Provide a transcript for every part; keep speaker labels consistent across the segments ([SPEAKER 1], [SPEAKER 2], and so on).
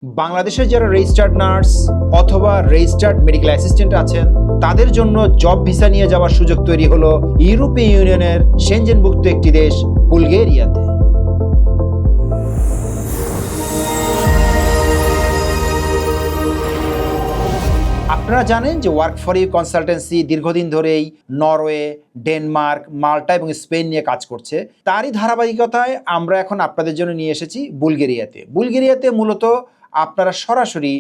[SPEAKER 1] বাংলাদেশের যারা registered nurse অথবা রেজিস্টার্ড মেডিকেল অ্যাসিস্ট্যান্ট আছেন তাদের জন্য জব ভিসা নিয়ে যাওয়ার সুযোগ তৈরি হলো ইউরোপীয় ইউনিয়নের সেনজেনভুক্ত একটি দেশ বুলগেরিয়াতে। আপনারা জানেন যে ওয়ার্ক ফর ইউ কনসালটেন্সি দীর্ঘদিন ধরেই নরওয়ে, ডেনমার্ক, মাল্টা এবং স্পেন নিয়ে কাজ করছে। তারই ধারাবাহিকতায় আমরা এখন আপনাদের জন্য নিয়ে এসেছি বুলগেরিয়াতে। বুলগেরিয়াতে মূলত আপনারা সরাসরি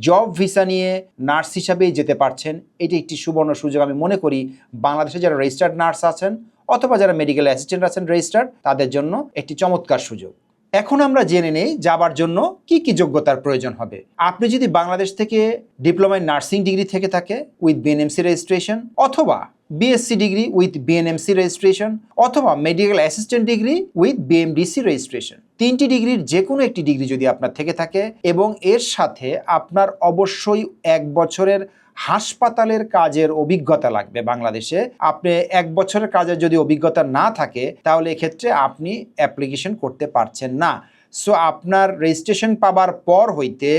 [SPEAKER 1] জব ভিসা নিয়ে নার্স হিসাবেই যেতে পারছেন। এটি একটি সুবর্ণ সুযোগ আমি মনে করি বাংলাদেশে যারা রেজিস্টার্ড নার্স আছেন অথবা যারা মেডিকেল অ্যাসিস্ট্যান্ট আছেন রেজিস্টার্ড, তাদের জন্য একটি চমৎকার সুযোগ। এখন আমরা জেনে নেই যাবার জন্য কি কি যোগ্যতার প্রয়োজন হবে। আপনি যদি বাংলাদেশ থেকে ডিপ্লোমা ইন নার্সিং ডিগ্রি থেকে থাকে উইথ বিএনএমসি রেজিস্ট্রেশন, অথবা BSc degree with BNMC registration, অথবা medical assistant degree with BMDC registration, তিনটি ডিগ্রির যে কোনো একটি ডিগ্রি যদি আপনার থেকে থাকে এবং এর সাথে আপনার অবশ্যই 1 বছরের হাসপাতালের কাজের অভিজ্ঞতা লাগবে বাংলাদেশে। আপনি 1 বছরের কাজের যদি অভিজ্ঞতা না থাকে তাহলে এক্ষেত্রে আপনি অ্যাপ্লিকেশন করতে পারছেন না। সো আপনার রেজিস্ট্রেশন পাবার পর হইতে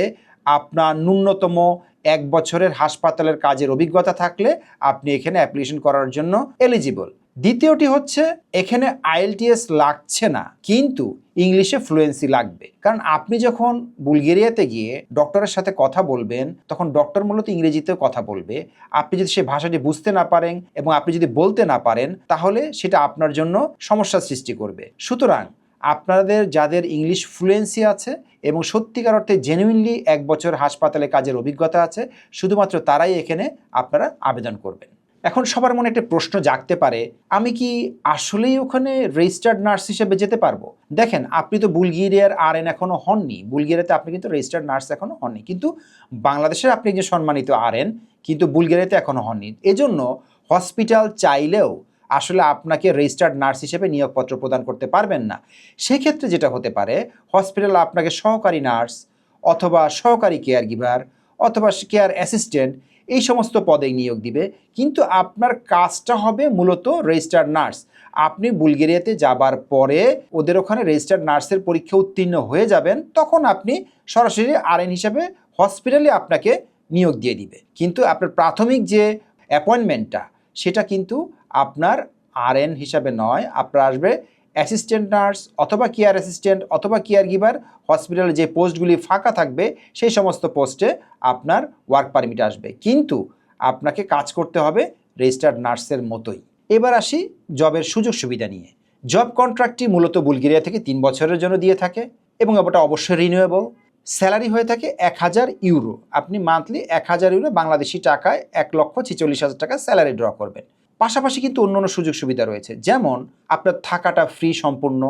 [SPEAKER 1] আপনার ন্যূনতম 1 বছরের হাসপাতালের কাজের অভিজ্ঞতা থাকলে আপনি এখানে অ্যাপ্লিকেশন করার জন্য এলিজিবল। দ্বিতীয়টি হচ্ছে এখানে আইএলটিএস লাগছে না, কিন্তু ইংলিশে ফ্লুয়েন্সি লাগবে। কারণ আপনি যখন বুলগেরিয়াতে গিয়ে ডক্টরের সাথে কথা বলবেন তখন ডক্টর মূলত ইংরেজিতেও কথা বলবে। আপনি যদি সেই ভাষাটি বুঝতে না পারেন এবং আপনি যদি বলতে না পারেন তাহলে সেটা আপনার জন্য সমস্যার সৃষ্টি করবে। সুতরাং আপনাদের যাদের ইংলিশ ফ্লুয়েন্সি আছে এবং সত্যিকার অর্থে জেনুইনলি 1 বছর হাসপাতালে কাজের অভিজ্ঞতা আছে, শুধুমাত্র তারাই এখানে আপনারা আবেদন করবেন। এখন সবার মনে একটা প্রশ্ন জাগতে পারে, আমি কি আসলেই ওখানে রেজিস্টার্ড নার্স হিসেবে যেতে পারবো? দেখেন, আপনি তো বুলগেরিয়ার আরএন এখনো হননি। বুলগেরিয়াতে আপনি কিন্তু রেজিস্টার্ড নার্স এখনো হননি, কিন্তু বাংলাদেশের আপনি যে সম্মানিত আরএন, কিন্তু বুলগেরিয়াতে এখনো হননি। এজন্য হসপিটাল চাইলেও আসলে আপনাকে রেজিস্টার্ড নার্স হিসেবে নিয়োগপত্র প্রদান করতে পারবেন না। সেক্ষেত্রে যেটা হতে পারে, হসপিটাল আপনাকে সহকারী নার্স অথবা সহকারী কেয়ার গিভার অথবা কেয়ার অ্যাসিস্ট্যান্ট এই সমস্ত পদে নিয়োগ দিবে, কিন্তু আপনার কাজটা হবে মূলত রেজিস্টার্ড নার্স। আপনি বুলগেরিয়াতে যাবার পরে ওদের ওখানে রেজিস্টার্ড নার্সের পরীক্ষা উত্তীর্ণ হয়ে যাবেন, তখন আপনি সরাসরি আরএন হিসাবে হসপিটালে আপনাকে নিয়োগ দিয়ে দিবে। কিন্তু আপনার প্রাথমিক যে অ্যাপয়েন্টমেন্টটা সেটা কিন্তু আপনার আরএন হিসাবে নয়, আপনার আসবে অ্যাসিস্ট্যান্ট নার্স অথবা কেয়ার অ্যাসিস্ট্যান্ট অথবা কেয়ার গিভার। হসপিটালে যে পোস্টগুলি ফাঁকা থাকবে সেই সমস্ত পোস্টে আপনার ওয়ার্ক পারমিট আসবে, কিন্তু আপনাকে কাজ করতে হবে রেজিস্টার্ড নার্সের মতোই। এবার আসি জবের সুযোগ সুবিধা নিয়ে। জব কন্ট্রাক্টটি মূলত বুলগেরিয়া থেকে 3 বছরের জন্য দিয়ে থাকে এবং ওটা অবশ্যই রিনিউয়েবল। স্যালারি হয়ে থাকে 1000 ইউরো। আপনি মান্থলি 1000 ইউরো বাংলাদেশি টাকায় 1,46,000 টাকা স্যালারি ড্র করবেন। পাশাপাশি কিন্তু অন্যান্য সুযোগ সুবিধা রয়েছে, যেমন আপনার থাকাটা ফ্রি সম্পূর্ণ,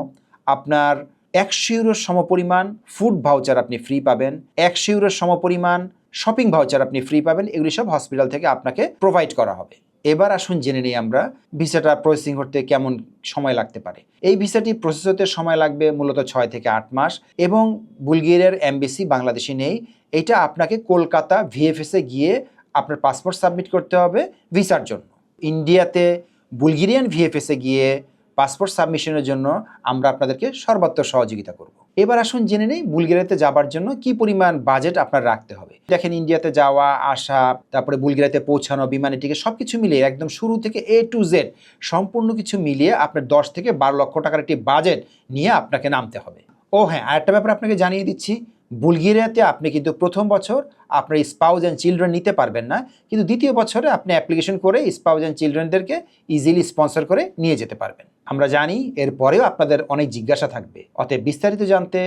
[SPEAKER 1] আপনার 100 ইউরোর সমপরিমাণ ফুড ভাউচার আপনি ফ্রি পাবেন, 100 ইউরোর সমপরিমাণ শপিং ভাউচার আপনি ফ্রি পাবেন। এগুলি সব হসপিটাল থেকে আপনাকে প্রোভাইড করা হবে। এবার আসুন জেনে নিই আমরা ভিসাটা প্রসেসিং করতে কেমন সময় লাগতে পারে। এই ভিসাটি প্রসেস হতে সময় লাগবে মূলত 6 থেকে 8 মাস এবং বুলগেরিয়ার এমবেসি বাংলাদেশে নেই। এটা আপনাকে কলকাতা ভিএফএসে গিয়ে আপনার পাসপোর্ট সাবমিট করতে হবে ভিসার জন্য। ইন্ডিয়াতে বুলগেরিয়ান ভিএফএসে গিয়ে পাসপোর্ট সাবমিশনের জন্য আমরা আপনাদেরকে সর্বাত্মক সহযোগিতা করব। এবার আসুন জেনে নেই বুলগেরিয়াতে যাবার জন্য কি পরিমাণ বাজেট আপনার রাখতে হবে। দেখেন, ইন্ডিয়াতে যাওয়া আসা, তারপরে বুলগেরিয়াতে পৌঁছানো, বিমানে টিকিট সবকিছু মিলিয়ে একদম শুরু থেকে A to Z সম্পূর্ণ কিছু মিলিয়ে আপনার 10 থেকে 12 লক্ষ টাকার একটি বাজেট নিয়ে আপনাকে নামতে হবে। ও হ্যাঁ, আরেকটা ব্যাপার আপনাকে জানিয়ে দিচ্ছি, বুলগেরিয়াতে আপনি কিন্তু প্রথম বছর আপনার স্পাউস অ্যান্ড চিলড্রেন নিতে পারবেন না, কিন্তু দ্বিতীয় বছরে আপনি অ্যাপ্লিকেশন করে স্পাউস অ্যান্ড চিলড্রেনদেরকে ইজিলি স্পন্সর করে নিয়ে যেতে পারবেন। আমরা জানি এরপরেও আপনাদের অনেক জিজ্ঞাসা থাকবে, অতএব বিস্তারিত জানতে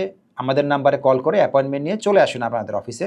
[SPEAKER 1] আমাদের নাম্বারে কল করে অ্যাপয়েন্টমেন্ট নিয়ে চলে আসুন আপনাদের অফিসে।